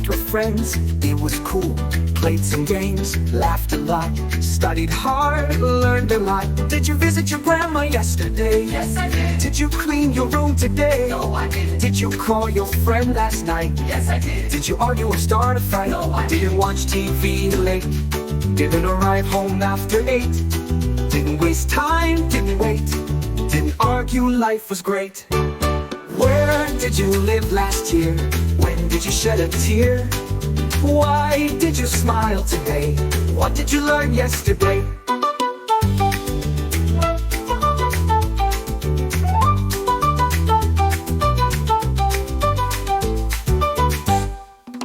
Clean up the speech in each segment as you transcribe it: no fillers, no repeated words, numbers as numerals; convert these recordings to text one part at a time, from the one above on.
your friends, it was cool. Played some games, laughed a lot, studied hard, learned a lot. Did you visit your grandma yesterday? Yes, I did. Did you clean your room today? No, I didn't. Did you call your friend last night? Yes, I did. Did you argue or start a fight? No, I didn't watch TV late. Didn't arrive home after 8. Didn't waste time, didn't wait. Didn't argue, life was great. Where did you live last year? When did you shed a tear? Why did you smile today? What did you learn yesterday?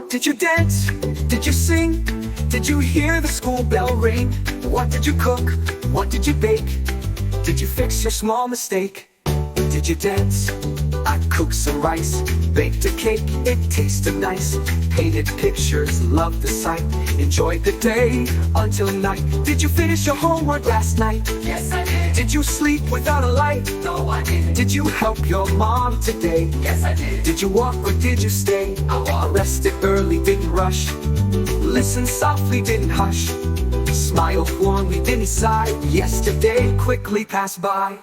Did you dance? Did you sing? Did you hear the school bell ring? What did you cook? What did you bake? Did you fix your small mistake? Did you dance? I cooked some rice, baked a cake, it tasted nice. Painted pictures, loved the sight, enjoyed the day until night. Did you finish your homework last night? Yes, I did. Did you sleep without a light? No, I didn't. Did you help your mom today? Yes, I did. Did you walk or did you stay? I walked. Rested early, didn't rush. Listen softly, didn't hush. Smiled warmly, didn't sigh. Yesterday quickly passed by.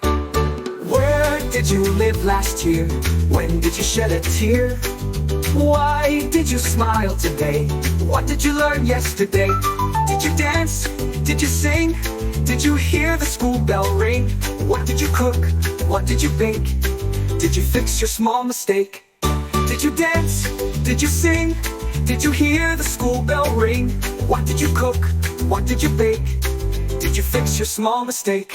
Where did you live last year? When did you shed a tear? Why did you smile today? What did you learn yesterday? Did you dance? Did you sing? Did you hear the school bell ring? What did you cook? What did you bake? Did you fix your small mistake? Did you dance? Did you sing? Did you hear the school bell ring? What did you cook? What did you bake? Did you fix your small mistake?